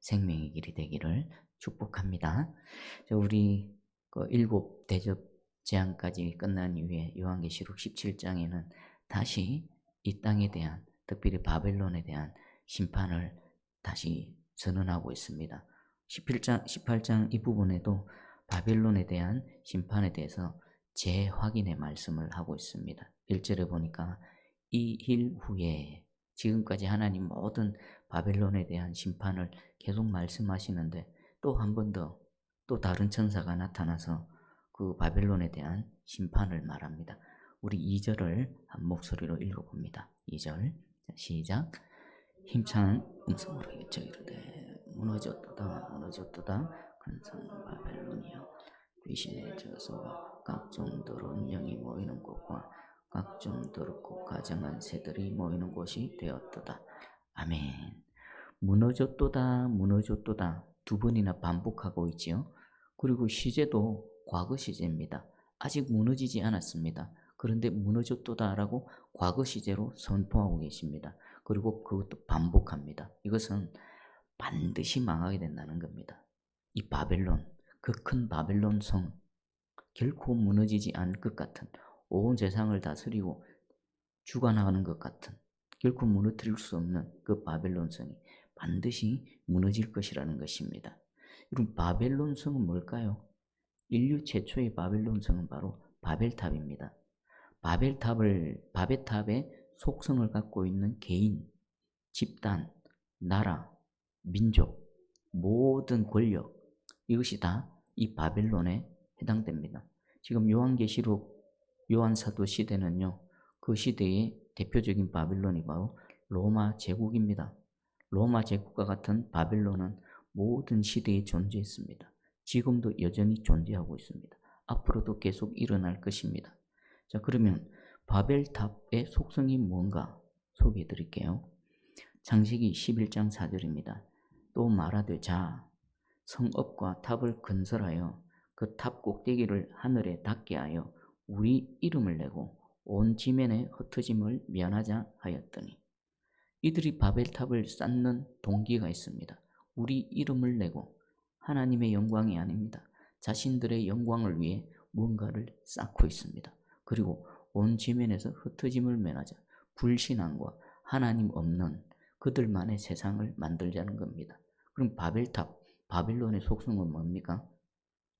생명의 길이 되기를 축복합니다. 우리 일곱 대접 재앙까지 끝난 이후에 요한계시록 17장에는 다시 이 땅에 대한, 특별히 바벨론에 대한 심판을 다시 선언하고 있습니다. 18장 이 부분에도 바벨론에 대한 심판에 대해서 재확인의 말씀을 하고 있습니다. 1절에 보니까 이 일 후에, 지금까지 하나님 모든 바벨론에 대한 심판을 계속 말씀하시는데 또 한 번 더 또 다른 천사가 나타나서 그 바벨론에 대한 심판을 말합니다. 우리 2절을 한 목소리로 읽어봅니다. 2절 시작. 힘찬 음성으로 외쳐 이르되 무너졌도다 무너졌도다 근성 바벨론이여, 귀신의 저소와 각종 더러운 영이 모이는 곳과 각종 더럽고 가증한 새들이 모이는 곳이 되었도다. 아멘. 무너졌도다 무너졌도다 두 번이나 반복하고 있지요. 그리고 시제도 과거 시제입니다. 아직 무너지지 않았습니다. 그런데 무너졌도다라고 과거 시제로 선포하고 계십니다. 그리고 그것도 반복합니다. 이것은 반드시 망하게 된다는 겁니다. 이 바벨론, 그 큰 바벨론 성, 결코 무너지지 않을 것 같은, 온 세상을 다스리고 주관하는 것 같은, 결코 무너뜨릴 수 없는 그 바벨론 성이 반드시 무너질 것이라는 것입니다. 여러분, 바벨론 성은 뭘까요? 인류 최초의 바벨론 성은 바로 바벨탑입니다. 바벨탑의 속성을 갖고 있는 개인, 집단, 나라, 민족, 모든 권력, 이것이 다 이 바벨론에 해당됩니다. 지금 요한계시록 요한사도 시대는요, 그 시대의 대표적인 바벨론이 바로 로마 제국입니다. 로마 제국과 같은 바벨론은 모든 시대에 존재했습니다. 지금도 여전히 존재하고 있습니다. 앞으로도 계속 일어날 것입니다. 자, 그러면 바벨탑의 속성이 뭔가 소개해 드릴게요. 창세기 11장 4절입니다. 또 말하되 자, 성읍과 탑을 건설하여 그 탑 꼭대기를 하늘에 닿게 하여 우리 이름을 내고 온 지면에 흩어짐을 면하자 하였더니, 이들이 바벨탑을 쌓는 동기가 있습니다. 우리 이름을 내고, 하나님의 영광이 아닙니다. 자신들의 영광을 위해 무언가를 쌓고 있습니다. 그리고 온 지면에서 흩어짐을 면하자, 불신앙과 하나님 없는 그들만의 세상을 만들자는 겁니다. 그럼 바벨론의 속성은 뭡니까?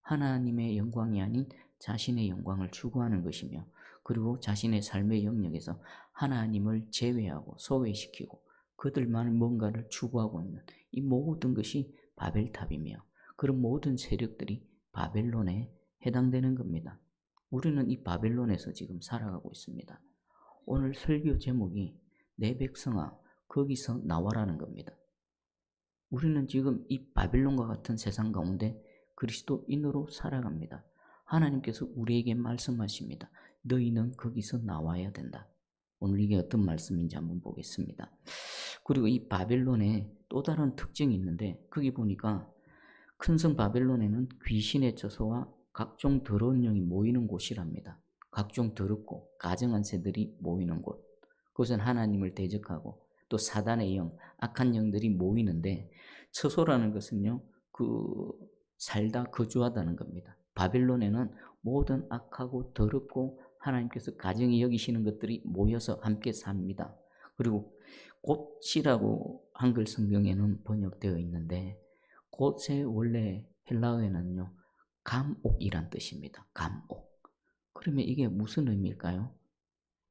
하나님의 영광이 아닌 자신의 영광을 추구하는 것이며, 그리고 자신의 삶의 영역에서 하나님을 제외하고 소외시키고 그들만 뭔가를 추구하고 있는 이 모든 것이 바벨탑이며, 그런 모든 세력들이 바벨론에 해당되는 겁니다. 우리는 이 바벨론에서 지금 살아가고 있습니다. 오늘 설교 제목이 내 백성아 거기서 나와라는 겁니다. 우리는 지금 이 바벨론과 같은 세상 가운데 그리스도인으로 살아갑니다. 하나님께서 우리에게 말씀하십니다. 너희는 거기서 나와야 된다. 오늘 이게 어떤 말씀인지 한번 보겠습니다. 그리고 이 바벨론에 또 다른 특징이 있는데, 거기 보니까 큰 성 바벨론에는 귀신의 저소와 각종 더러운 영이 모이는 곳이랍니다. 각종 더럽고 가증한 새들이 모이는 곳. 그것은 하나님을 대적하고 또 사단의 영, 악한 영들이 모이는데, 처소라는 것은요, 살다 거주하다는 겁니다. 바벨론에는 모든 악하고 더럽고 하나님께서 가증히 여기시는 것들이 모여서 함께 삽니다. 그리고 곳이라고 한글 성경에는 번역되어 있는데, 곳의 원래 헬라어에는요, 감옥이란 뜻입니다. 감옥. 그러면 이게 무슨 의미일까요?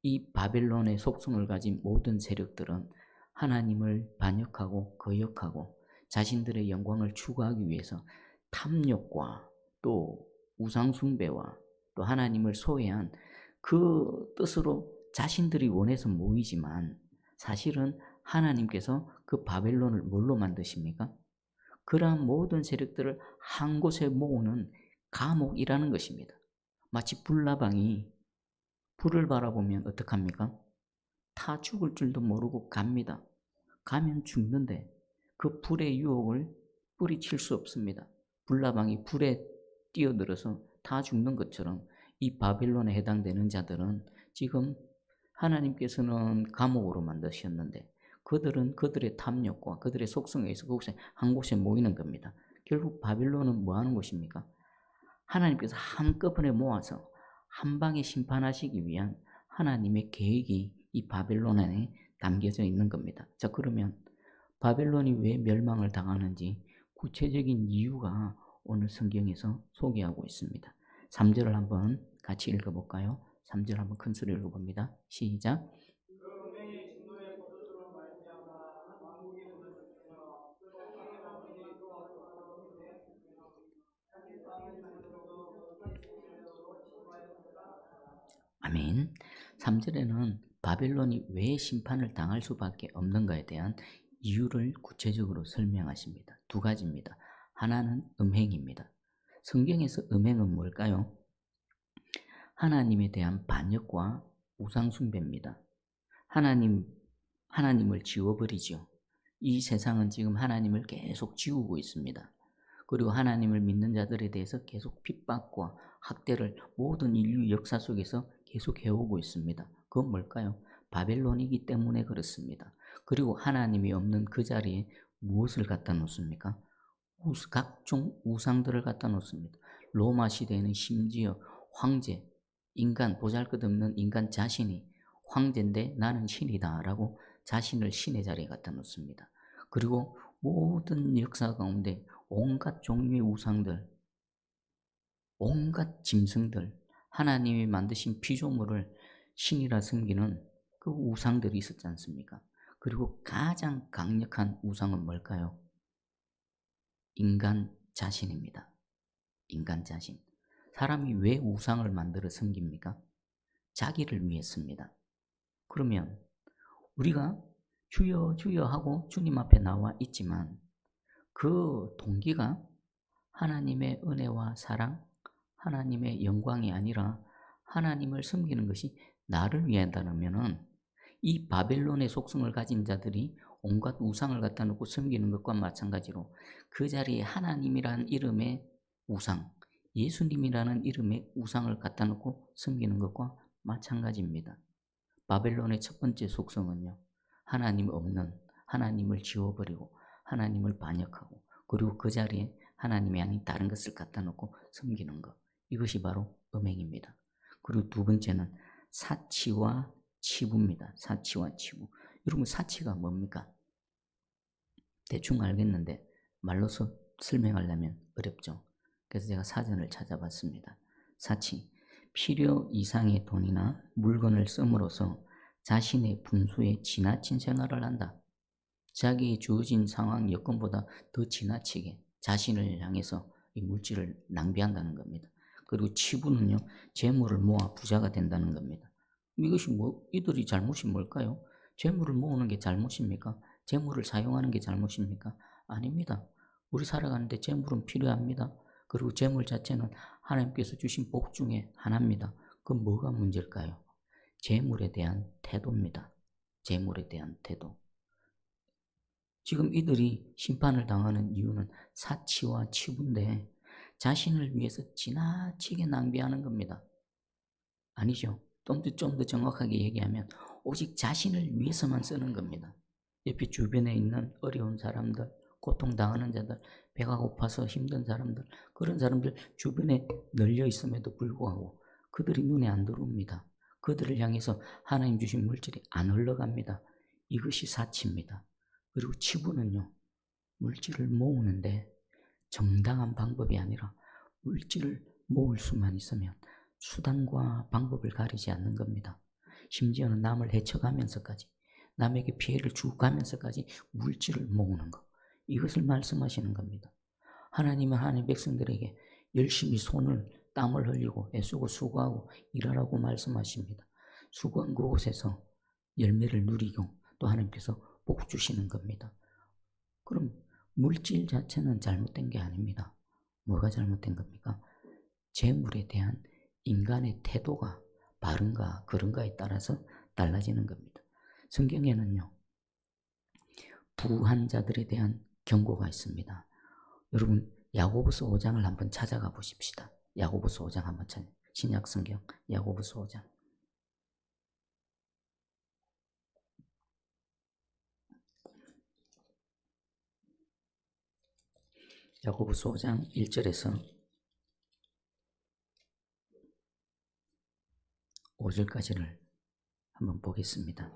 이 바벨론의 속성을 가진 모든 세력들은 하나님을 반역하고 거역하고 자신들의 영광을 추구하기 위해서 탐욕과 또 우상숭배와 또 하나님을 소외한 그 뜻으로 자신들이 원해서 모이지만, 사실은 하나님께서 그 바벨론을 뭘로 만드십니까? 그러한 모든 세력들을 한 곳에 모으는 감옥이라는 것입니다. 마치 불나방이 불을 바라보면 어떡합니까? 타 죽을 줄도 모르고 갑니다. 가면 죽는데 그 불의 유혹을 뿌리칠 수 없습니다. 불나방이 불에 뛰어들어서 다 죽는 것처럼 이 바빌론에 해당되는 자들은 지금 하나님께서는 감옥으로 만드셨는데 그들은 그들의 탐욕과 그들의 속성에 의해서 그곳에 한 곳에 모이는 겁니다. 결국 바빌론은 뭐 하는 곳입니까? 하나님께서 한꺼번에 모아서 한 방에 심판하시기 위한 하나님의 계획이 이 바벨론 안에 담겨져 있는 겁니다. 자, 그러면 바벨론이 왜 멸망을 당하는지 구체적인 이유가 오늘 성경에서 소개하고 있습니다. 3절을 한번 같이 읽어볼까요? 3절 한번 큰 소리로 읽어봅니다. 시작. 아멘. 3절에는 바벨론이 왜 심판을 당할 수밖에 없는가에 대한 이유를 구체적으로 설명하십니다. 두 가지입니다. 하나는 음행입니다. 성경에서 음행은 뭘까요? 하나님에 대한 반역과 우상숭배입니다. 하나님을 지워버리죠. 이 세상은 지금 하나님을 계속 지우고 있습니다. 그리고 하나님을 믿는 자들에 대해서 계속 핍박과 학대를 모든 인류 역사 속에서 계속 해오고 있습니다. 그건 뭘까요? 바벨론이기 때문에 그렇습니다. 그리고 하나님이 없는 그 자리에 무엇을 갖다 놓습니까? 각종 우상들을 갖다 놓습니다. 로마 시대에는 심지어 황제, 인간, 보잘것없는 인간 자신이 황제인데 나는 신이다 라고 자신을 신의 자리에 갖다 놓습니다. 그리고 모든 역사 가운데 온갖 종류의 우상들, 온갖 짐승들, 하나님이 만드신 피조물을 신이라 섬기는 그 우상들이 있었지 않습니까? 그리고 가장 강력한 우상은 뭘까요? 인간 자신입니다. 인간 자신. 사람이 왜 우상을 만들어 섬깁니까? 자기를 위해 씁니다. 그러면 우리가 주여 주여 하고 주님 앞에 나와 있지만 그 동기가 하나님의 은혜와 사랑, 하나님의 영광이 아니라 하나님을 섬기는 것이 나를 위한다면은 이 바벨론의 속성을 가진 자들이 온갖 우상을 갖다 놓고 섬기는 것과 마찬가지로 그 자리에 하나님이라는 이름의 우상, 예수님이라는 이름의 우상을 갖다 놓고 섬기는 것과 마찬가지입니다. 바벨론의 첫 번째 속성은요, 하나님 없는, 하나님을 지워버리고 하나님을 반역하고 그리고 그 자리에 하나님이 아닌 다른 것을 갖다 놓고 섬기는 것, 이것이 바로 음행입니다. 그리고 두 번째는 사치와 치부입니다. 사치와 치부. 여러분, 사치가 뭡니까? 대충 알겠는데 말로서 설명하려면 어렵죠. 그래서 제가 사전을 찾아봤습니다. 사치, 필요 이상의 돈이나 물건을 씀으로써 자신의 분수에 지나친 생활을 한다. 자기의 주어진 상황 여건보다 더 지나치게 자신을 향해서 이 물질을 낭비한다는 겁니다. 그리고 치부는요, 재물을 모아 부자가 된다는 겁니다. 이것이 이들이 잘못이 뭘까요? 재물을 모으는 게 잘못입니까? 재물을 사용하는 게 잘못입니까? 아닙니다. 우리 살아가는데 재물은 필요합니다. 그리고 재물 자체는 하나님께서 주신 복 중에 하나입니다. 그럼 뭐가 문제일까요? 재물에 대한 태도입니다. 재물에 대한 태도. 지금 이들이 심판을 당하는 이유는 사치와 치부인데 자신을 위해서 지나치게 낭비하는 겁니다. 아니죠. 좀 더 정확하게 얘기하면 오직 자신을 위해서만 쓰는 겁니다. 옆에 주변에 있는 어려운 사람들, 고통당하는 자들, 배가 고파서 힘든 사람들, 그런 사람들 주변에 널려 있음에도 불구하고 그들이 눈에 안 들어옵니다. 그들을 향해서 하나님 주신 물질이 안 흘러갑니다. 이것이 사치입니다. 그리고 치부는요, 물질을 모으는데 정당한 방법이 아니라 물질을 모을 수만 있으면 수단과 방법을 가리지 않는 겁니다. 심지어는 남을 해쳐가면서까지, 남에게 피해를 주가면서까지 물질을 모으는 것, 이것을 말씀하시는 겁니다. 하나님은 하나님 백성들에게 열심히 손을 땀을 흘리고 애쓰고 수고하고 일하라고 말씀하십니다. 수고한 그곳에서 열매를 누리고 또 하나님께서 복 주시는 겁니다. 그럼 물질 자체는 잘못된 게 아닙니다. 뭐가 잘못된 겁니까? 재물에 대한 인간의 태도가 바른가 그른가에 따라서 달라지는 겁니다. 성경에는요, 부한 자들에 대한 경고가 있습니다. 여러분, 야고보서 5장을 한번 찾아가 보십시다. 야고보서 5장 한번 찾아. 신약 성경 야고보서 5장. 야고보서 5장 1절에서 5절까지를 한번 보겠습니다.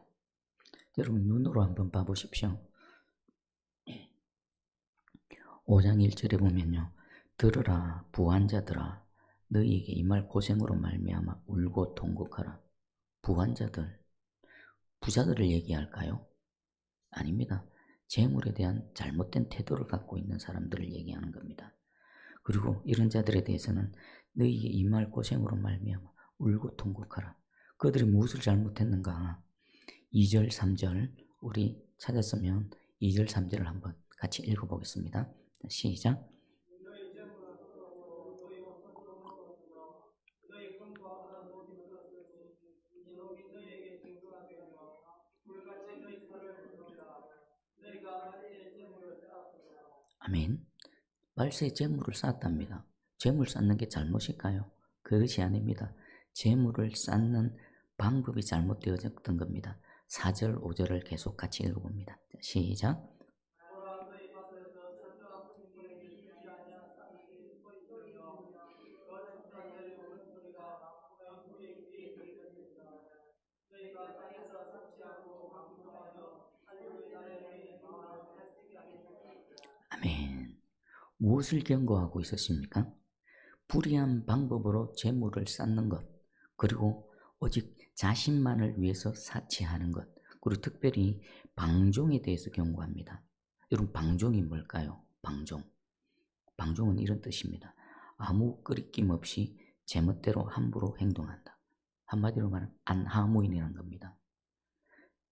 여러분 눈으로 한번 봐보십시오. 5장 1절에 보면요. 들으라 부한자들아 너희에게 이 말 고생으로 말미암아 울고 통곡하라. 부한자들, 부자들을 얘기할까요? 아닙니다. 재물에 대한 잘못된 태도를 갖고 있는 사람들을 얘기하는 겁니다. 그리고 이런 자들에 대해서는 너희에게 이 말 고생으로 말미암아 울고 통곡하라. 그들이 무엇을 잘못했는가? 2절, 3절 우리 찾았으면 2절, 3절을 한번 같이 읽어보겠습니다. 시작. 아멘. 말세에 재물을 쌓았답니다. 재물 쌓는 게 잘못일까요? 그것이 아닙니다. 재물을 쌓는 방법이 잘못되어졌던 겁니다. 4절, 5절을 계속 같이 읽어봅니다. 시작. 아멘. 무엇을 경고하고 있었습니까? 불의한 방법으로 재물을 쌓는 것, 그리고 오직 자신만을 위해서 사치하는 것, 그리고 특별히 방종에 대해서 경고합니다. 여러분 방종이 뭘까요? 방종은 이런 뜻입니다. 아무 끄리낌 없이 제멋대로 함부로 행동한다. 한마디로 말하면 안하무인이라는 겁니다.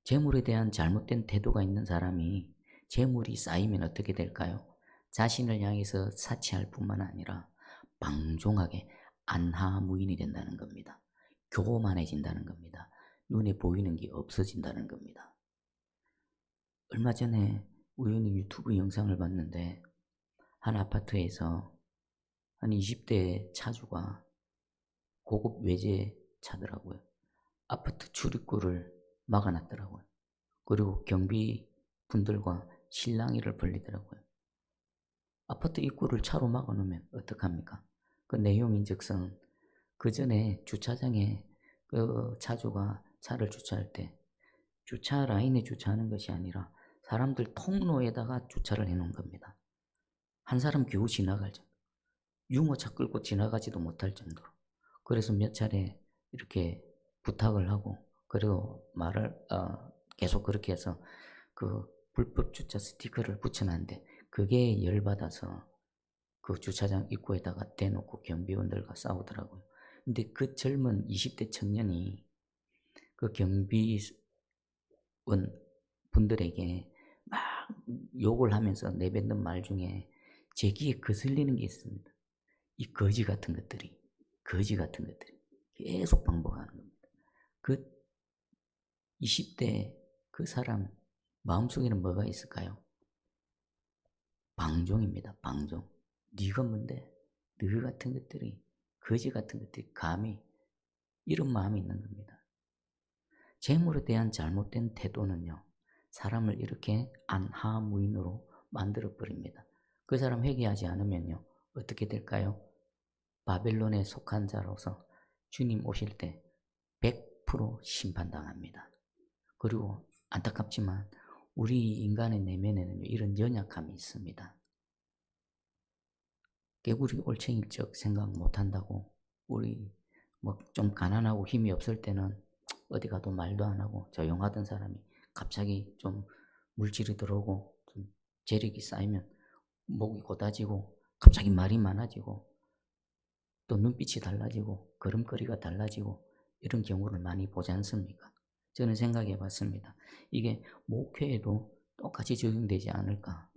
재물에 대한 잘못된 태도가 있는 사람이 재물이 쌓이면 어떻게 될까요? 자신을 향해서 사치할 뿐만 아니라 방종하게 안하무인이 된다는 겁니다. 교만해진다는 겁니다. 눈에 보이는 게 없어진다는 겁니다. 얼마 전에 우연히 유튜브 영상을 봤는데 한 아파트에서 한 20대 차주가 고급 외제차더라고요. 아파트 출입구를 막아놨더라고요. 그리고 경비 분들과 실랑이를 벌리더라고요. 아파트 입구를 차로 막아놓으면 어떡합니까? 그 내용인즉슨 그 전에 주차장에 그 차주가 차를 주차할 때 주차 라인에 주차하는 것이 아니라 사람들 통로에다가 주차를 해놓은 겁니다. 한 사람 겨우 지나갈 정도. 유모차 끌고 지나가지도 못할 정도로. 그래서 몇 차례 이렇게 부탁을 하고 그리고 계속 그렇게 해서 그 불법 주차 스티커를 붙여놨는데 그게 열받아서 그 주차장 입구에다가 대놓고 경비원들과 싸우더라고요. 근데 그 젊은 20대 청년이 그 경비원 분들에게 막 욕을 하면서 내뱉는 말 중에 제 귀에 거슬리는 게 있습니다. 이 거지 같은 것들이 계속 반복하는 겁니다. 그 20대 그 사람 마음속에는 뭐가 있을까요? 방종입니다. 방종. 네가 뭔데? 너 같은 것들이 거지 같은 것들이 감히 이런 마음이 있는 겁니다. 재물에 대한 잘못된 태도는요. 사람을 이렇게 안하무인으로 만들어버립니다. 그 사람 회개하지 않으면요. 어떻게 될까요? 바벨론에 속한 자로서 주님 오실 때 100% 심판당합니다. 그리고 안타깝지만 우리 인간의 내면에는 이런 연약함이 있습니다. 개구리 올챙이적 생각 못한다고 우리 뭐 좀 가난하고 힘이 없을 때는 어디 가도 말도 안 하고 조용하던 사람이 갑자기 좀 물질이 들어오고 좀 재력이 쌓이면 목이 곧아지고 갑자기 말이 많아지고 또 눈빛이 달라지고 걸음걸이가 달라지고 이런 경우를 많이 보지 않습니까? 저는 생각해 봤습니다. 이게 목회에도 똑같이 적용되지 않을까.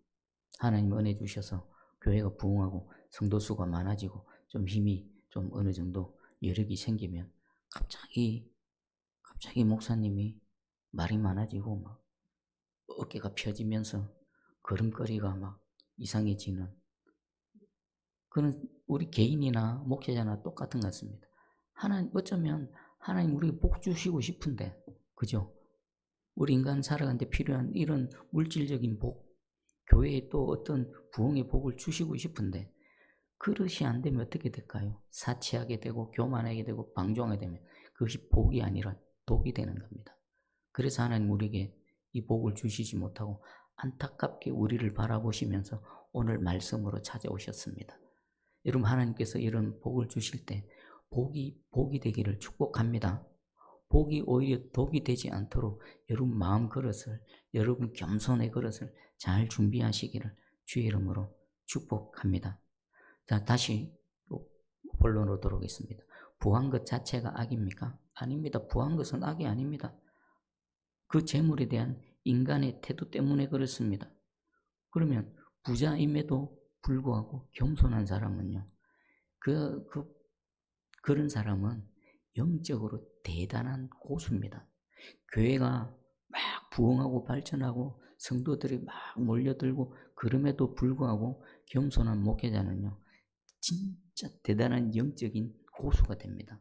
하나님 은혜 주셔서 교회가 부흥하고 성도 수가 많아지고 좀 힘이 좀 어느 정도 여력이 생기면 갑자기 목사님이 말이 많아지고 막 어깨가 펴지면서 걸음걸이가 막 이상해지는 그는 우리 개인이나 목회자나 똑같은 것 같습니다. 어쩌면 하나님 우리에게 복 주시고 싶은데, 그죠? 우리 인간 살아가는데 필요한 이런 물질적인 복, 교회에 또 어떤 부흥의 복을 주시고 싶은데 그릇이 안 되면 어떻게 될까요? 사치하게 되고 교만하게 되고 방종하게 되면 그것이 복이 아니라 독이 되는 겁니다. 그래서 하나님 우리에게 이 복을 주시지 못하고 안타깝게 우리를 바라보시면서 오늘 말씀으로 찾아오셨습니다. 여러분, 하나님께서 이런 복을 주실 때 복이 되기를 축복합니다. 복이 오히려 독이 되지 않도록 여러분 마음 그릇을, 여러분 겸손의 그릇을 잘 준비하시기를 주의 이름으로 축복합니다. 자, 다시 본론으로 돌아오겠습니다. 부한 것 자체가 악입니까? 아닙니다. 부한 것은 악이 아닙니다. 그 재물에 대한 인간의 태도 때문에 그렇습니다. 그러면 부자임에도 불구하고 겸손한 사람은요, 그런 사람은 영적으로 대단한 고수입니다. 교회가 막 부흥하고 발전하고 성도들이 막 몰려들고 그럼에도 불구하고 겸손한 목회자는요, 진짜 대단한 영적인 고수가 됩니다.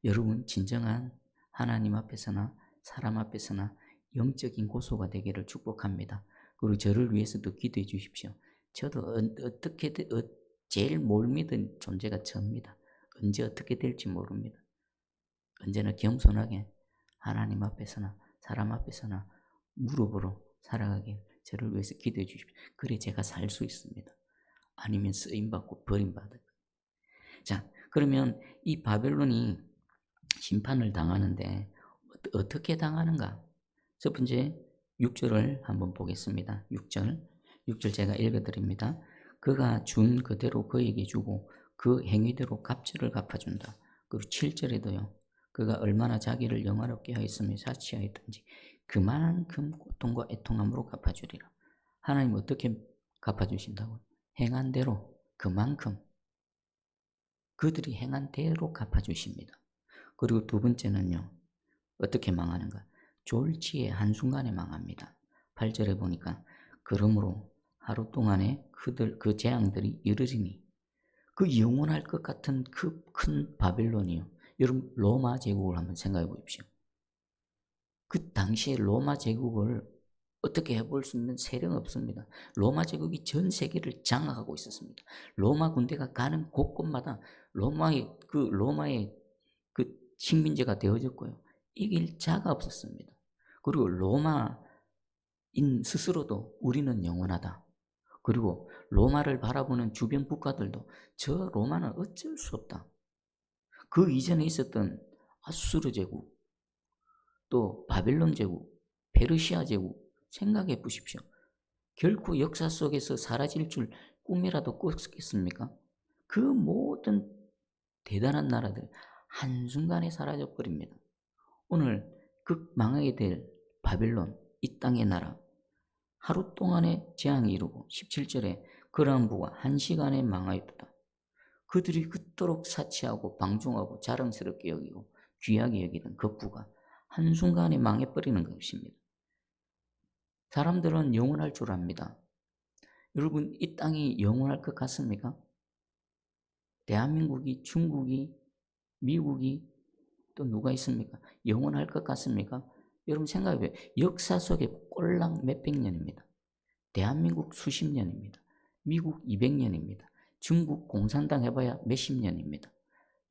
여러분, 진정한 하나님 앞에서나 사람 앞에서나 영적인 고수가 되기를 축복합니다. 그리고 저를 위해서도 기도해 주십시오. 저도 어떻게든 제일 못 믿은 존재가 저입니다. 언제 어떻게 될지 모릅니다. 언제나 겸손하게 하나님 앞에서나 사람 앞에서나 무릎으로 살아가길 저를 위해서 기도해 주십시오. 그래 제가 살 수 있습니다. 아니면 쓰임받고 버림받을. 자, 그러면 이 바벨론이 심판을 당하는데 어떻게 당하는가? 첫 번째 6절을 한번 보겠습니다. 6절 제가 읽어드립니다. 그가 준 그대로 그에게 주고 그 행위대로 갑절을 갚아준다. 그리고 7절에도요. 그가 얼마나 자기를 영화롭게 하였으며 사치하였든지 그만큼 고통과 애통함으로 갚아주리라. 하나님 어떻게 갚아주신다고요? 행한 대로 그만큼 그들이 행한 대로 갚아주십니다. 그리고 두 번째는요. 어떻게 망하는가? 졸지에 한순간에 망합니다. 8절에 보니까 그러므로 하루 동안에 그 재앙들이 이르리니 그 영원할 것 같은 그 큰 바벨론이요. 여러분 로마 제국을 한번 생각해 보십시오. 그 당시에 로마 제국을 어떻게 해볼 수 있는 세력은 없습니다. 로마 제국이 전 세계를 장악하고 있었습니다. 로마 군대가 가는 곳곳마다 로마의 그 식민지가 되어졌고요. 이길 자가 없었습니다. 그리고 로마인 스스로도 우리는 영원하다. 그리고 로마를 바라보는 주변 국가들도 저 로마는 어쩔 수 없다. 그 이전에 있었던 아수르 제국, 또 바벨론 제국, 페르시아 제국 생각해 보십시오. 결코 역사 속에서 사라질 줄 꿈이라도 꿨겠습니까? 그 모든 대단한 나라들 한순간에 사라져 버립니다. 오늘 그 망하게 될 바벨론, 이 땅의 나라, 하루 동안에 재앙이 이루고 17절에 그러한 부가 한 시간에 망하였다. 그들이 그토록 사치하고 방종하고 자랑스럽게 여기고 귀하게 여기던 그 부가 한순간에 망해버리는 것입니다. 사람들은 영원할 줄 압니다. 여러분, 이 땅이 영원할 것 같습니까? 대한민국이, 중국이, 미국이 또 누가 있습니까? 영원할 것 같습니까? 여러분 생각해봐요. 역사 속에 꼴랑 몇백 년입니다. 대한민국 수십 년입니다. 미국 200년입니다. 중국 공산당 해봐야 몇십 년입니다.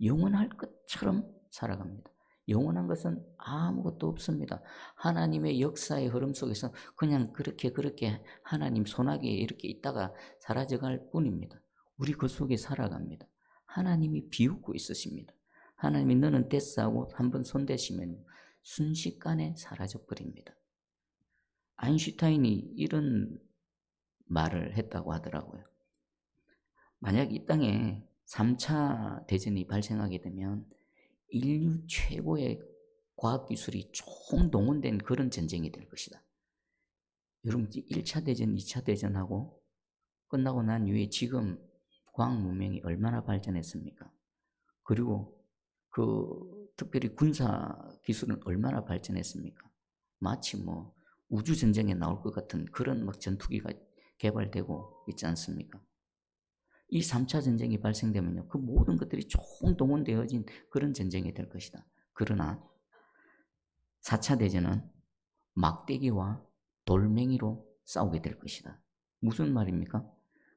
영원할 것처럼 살아갑니다. 영원한 것은 아무것도 없습니다. 하나님의 역사의 흐름 속에서 그냥 그렇게 하나님 손아귀에 이렇게 있다가 사라져갈 뿐입니다. 우리 그 속에 살아갑니다. 하나님이 비웃고 있으십니다. 하나님이 너는 됐어 하고 한번 손대시면 순식간에 사라져버립니다. 아인슈타인이 이런 말을 했다고 하더라고요. 만약 이 땅에 3차 대전이 발생하게 되면 인류 최고의 과학기술이 총동원된 그런 전쟁이 될 것이다. 여러분 1차 대전, 2차 대전하고 끝나고 난 이후에 지금 과학 문명이 얼마나 발전했습니까? 그리고 특별히 군사 기술은 얼마나 발전했습니까? 마치 우주 전쟁에 나올 것 같은 그런 전투기가 개발되고 있지 않습니까? 이 3차 전쟁이 발생되면요, 그 모든 것들이 총동원되어진 그런 전쟁이 될 것이다. 그러나 4차 대전은 막대기와 돌멩이로 싸우게 될 것이다. 무슨 말입니까?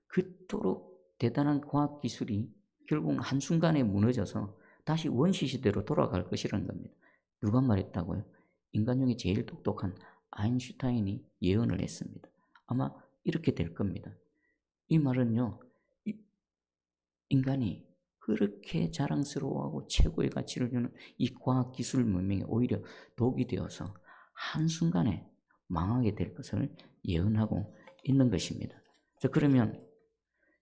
그토록 대단한 과학기술이 결국은 한순간에 무너져서 다시 원시시대로 돌아갈 것이라는 겁니다. 누가 말했다고요? 인간 중에 제일 똑똑한 아인슈타인이 예언을 했습니다. 아마 이렇게 될 겁니다. 이 말은요, 인간이 그렇게 자랑스러워하고 최고의 가치를 주는 이 과학기술 문명이 오히려 독이 되어서 한순간에 망하게 될 것을 예언하고 있는 것입니다. 자, 그러면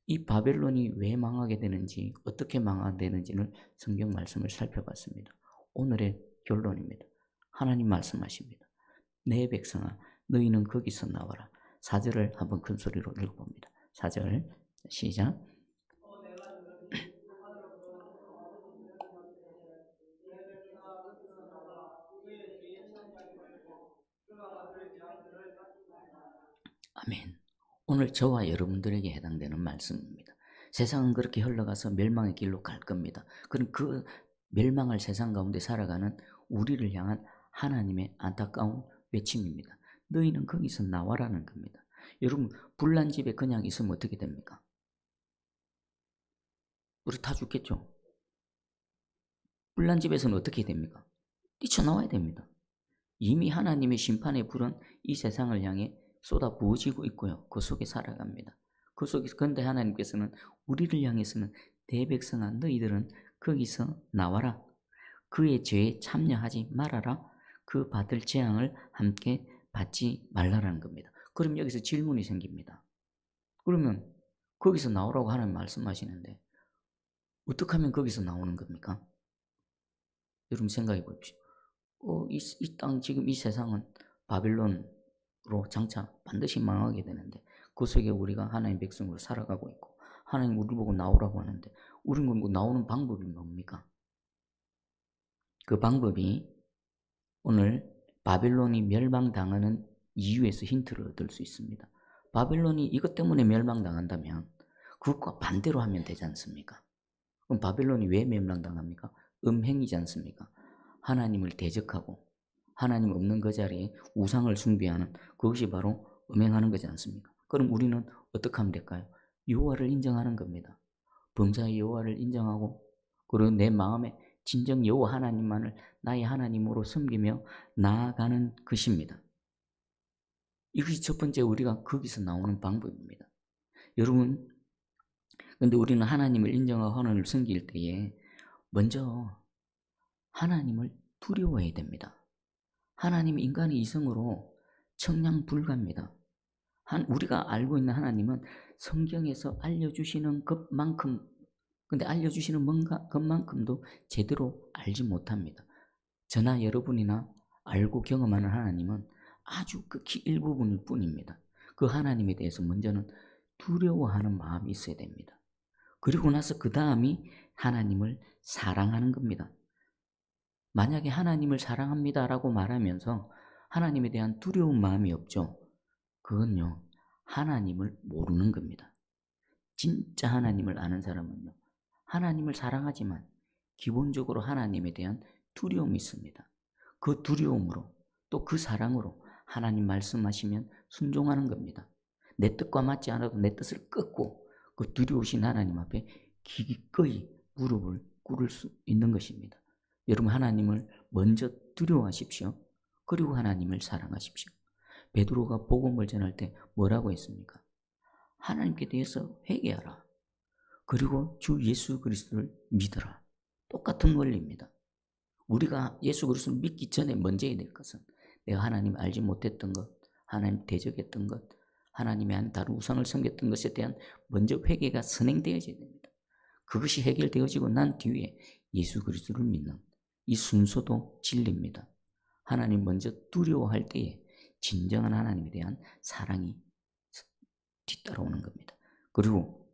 이 바벨론이 왜 망하게 되는지, 어떻게 망하게 되는지를 성경 말씀을 살펴봤습니다. 오늘의 결론입니다. 하나님 말씀하십니다. 내 백성아, 너희는 거기서 나와라. 4절을 한번 큰 소리로 읽어봅니다. 4절 시작. 아멘. 오늘 저와 여러분들에게 해당되는 말씀입니다. 세상은 그렇게 흘러가서 멸망의 길로 갈 겁니다. 그럼 그 멸망할 세상 가운데 살아가는 우리를 향한 하나님의 안타까운 외침입니다. 너희는 거기서 나와라는 겁니다. 여러분, 불난 집에 그냥 있으면 어떻게 됩니까? 우리 다 죽겠죠? 불난 집에서는 어떻게 됩니까? 뛰쳐나와야 됩니다. 이미 하나님의 심판의 불은 이 세상을 향해 쏟아 부어지고 있고요. 그 속에 살아갑니다. 그 속에서 근데 하나님께서는 우리를 향해서는 내 백성아 너희들은 거기서 나와라. 그의 죄에 참여하지 말아라. 그 받을 재앙을 함께 받지 말라라는 겁니다. 그럼 여기서 질문이 생깁니다. 그러면 거기서 나오라고 하나님 말씀하시는데 어떻게 하면 거기서 나오는 겁니까? 여러분 생각해 보십시오. 이 땅 지금 이 세상은 바빌론으로 장차 반드시 망하게 되는데 그 속에 우리가 하나님 백성으로 살아가고 있고 하나님 우리 보고 나오라고 하는데 우리는 뭐 나오는 방법이 뭡니까? 그 방법이 오늘 바빌론이 멸망당하는 이유에서 힌트를 얻을 수 있습니다. 바빌론이 이것 때문에 멸망당한다면 그것과 반대로 하면 되지 않습니까? 그럼 바빌론이 왜 멸망당합니까? 음행이지 않습니까? 하나님을 대적하고 하나님 없는 그 자리에 우상을 숭배하는 그것이 바로 음행하는 거지 않습니까? 그럼 우리는 어떻게 하면 될까요? 여호와를 인정하는 겁니다. 범사의 여호와를 인정하고 그리고 내 마음에 진정 여호와 하나님만을 나의 하나님으로 섬기며 나아가는 것입니다. 이것이 첫 번째 우리가 거기서 나오는 방법입니다. 여러분, 근데 우리는 하나님을 인정하고 하나님을 섬길 때에 먼저 하나님을 두려워해야 됩니다. 하나님은 인간의 이성으로 청량불가입니다. 우리가 알고 있는 하나님은 성경에서 알려주시는 것만큼, 근데 알려주시는 것만큼도 제대로 알지 못합니다. 저나 여러분이나 알고 경험하는 하나님은 아주 극히 일부분일 뿐입니다. 그 하나님에 대해서 먼저는 두려워하는 마음이 있어야 됩니다. 그리고 나서 그 다음이 하나님을 사랑하는 겁니다. 만약에 하나님을 사랑합니다라고 말하면서 하나님에 대한 두려운 마음이 없죠. 그건요, 하나님을 모르는 겁니다. 진짜 하나님을 아는 사람은요, 하나님을 사랑하지만 기본적으로 하나님에 대한 두려움이 있습니다. 그 두려움으로 또 그 사랑으로 하나님 말씀하시면 순종하는 겁니다. 내 뜻과 맞지 않아도 내 뜻을 꺾고 그 두려우신 하나님 앞에 기꺼이 무릎을 꿇을 수 있는 것입니다. 여러분, 하나님을 먼저 두려워하십시오. 그리고 하나님을 사랑하십시오. 베드로가 복음을 전할 때 뭐라고 했습니까? 하나님께 대해서 회개하라. 그리고 주 예수 그리스도를 믿어라. 똑같은 원리입니다. 우리가 예수 그리스도를 믿기 전에 먼저 해야 될 것은 내가 하나님을 알지 못했던 것, 하나님 대적했던 것, 하나님이 아닌 다른 우상을 섬겼던 것에 대한 먼저 회개가 선행되어져야 됩니다. 그것이 해결되어지고 난 뒤에 예수 그리스도를 믿는 이 순서도 진리입니다. 하나님 먼저 두려워할 때에 진정한 하나님에 대한 사랑이 뒤따라오는 겁니다. 그리고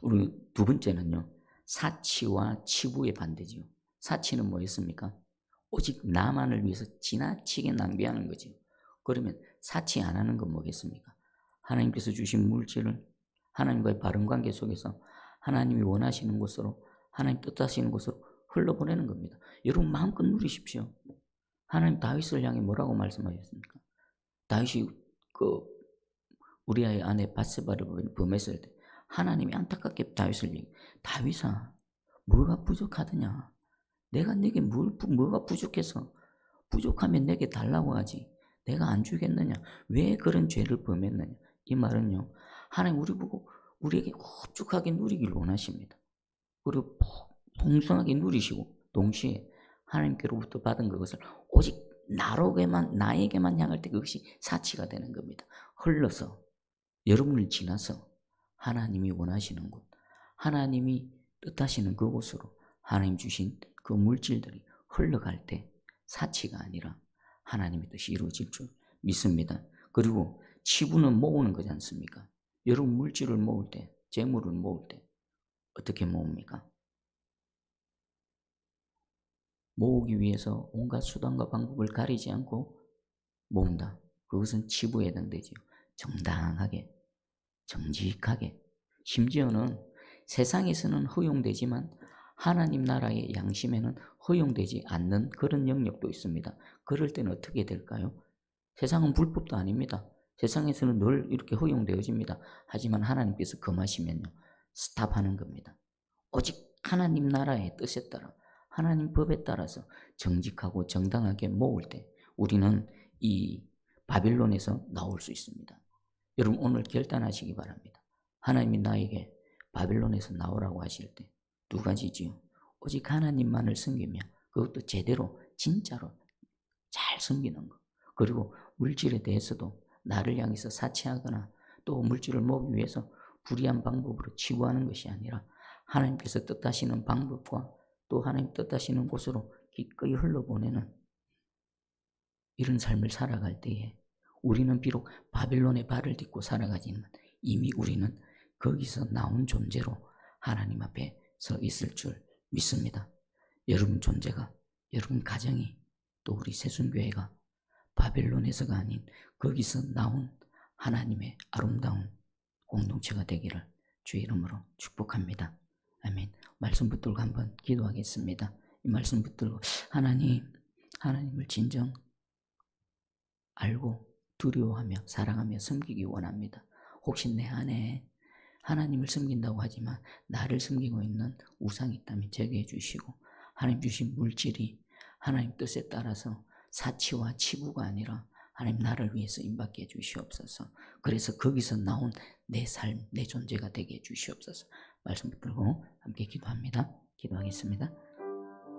우리 두 번째는요, 사치와 치부의 반대지요. 사치는 뭐였습니까? 오직 나만을 위해서 지나치게 낭비하는 거지요. 그러면 사치 안 하는 건 뭐겠습니까? 하나님께서 주신 물질을 하나님과의 바른 관계 속에서 하나님이 원하시는 곳으로, 하나님 뜻하시는 곳으로 흘러보내는 겁니다. 여러분 마음껏 누리십시오. 하나님 다윗을 향해 뭐라고 말씀하셨습니까? 다윗이 우리아의 아내 바세바를 범했을 때 하나님이 안타깝게 다윗아 뭐가 부족하더냐? 내가 내게 뭐가 부족해서 부족하면 내게 달라고 하지. 내가 안 주겠느냐? 왜 그런 죄를 범했느냐? 이 말은요. 하나님 우리 보고 우리에게 흡족하게 누리기를 원하십니다. 그리고 풍성하게 누리시고 동시에 하나님께로부터 받은 그것을 오직 나에게만 향할 때 그것이 사치가 되는 겁니다. 흘러서 여러분을 지나서 하나님이 원하시는 곳, 하나님이 뜻하시는 그곳으로 하나님 주신 그 물질들이 흘러갈 때 사치가 아니라 하나님의 뜻이 이루어질 줄 믿습니다. 그리고 치부는 모으는 거지 않습니까? 여러분 물질을 모을 때, 재물을 모을 때 어떻게 모읍니까? 모으기 위해서 온갖 수단과 방법을 가리지 않고 모은다. 그것은 치부에 해당되지요. 정당하게, 정직하게, 심지어는 세상에서는 허용되지만 하나님 나라의 양심에는 허용되지 않는 그런 영역도 있습니다. 그럴 때는 어떻게 될까요? 세상은 불법도 아닙니다. 세상에서는 늘 이렇게 허용되어집니다. 하지만 하나님께서 금하시면요, 스탑하는 겁니다. 오직 하나님 나라의 뜻에 따라 하나님 법에 따라서 정직하고 정당하게 모을 때 우리는 이 바빌론에서 나올 수 있습니다. 여러분 오늘 결단하시기 바랍니다. 하나님이 나에게 바빌론에서 나오라고 하실 때 두 가지지요. 오직 하나님만을 섬기며 그것도 제대로 진짜로 잘 섬기는 것. 그리고 물질에 대해서도 나를 향해서 사치하거나 또 물질을 모으기 위해서 불의한 방법으로 치부하는 것이 아니라 하나님께서 뜻하시는 방법과 또 하나님 뜻하시는 곳으로 기꺼이 흘러보내는 이런 삶을 살아갈 때에 우리는 비록 바빌론의 발을 딛고 살아가지만 이미 우리는 거기서 나온 존재로 하나님 앞에 서 있을 줄 믿습니다. 여러분 존재가, 여러분 가정이, 또 우리 새순교회가 바빌론에서가 아닌 거기서 나온 하나님의 아름다운 공동체가 되기를 주의 이름으로 축복합니다. 아멘. 말씀 붙들고 한번 기도하겠습니다. 이 말씀 붙들고 하나님을 진정 알고 두려워하며 사랑하며 섬기기 원합니다. 혹시 내 안에 하나님을 섬긴다고 하지만 나를 섬기고 있는 우상이 있다면 제거해 주시고 하나님 주신 물질이 하나님 뜻에 따라서 사치와 치부가 아니라 하나님 나를 위해서 임받게 해 주시옵소서. 그래서 거기서 나온 내 삶, 내 존재가 되게 해 주시옵소서. 말씀 붙들고 함께 기도합니다. 기도하겠습니다.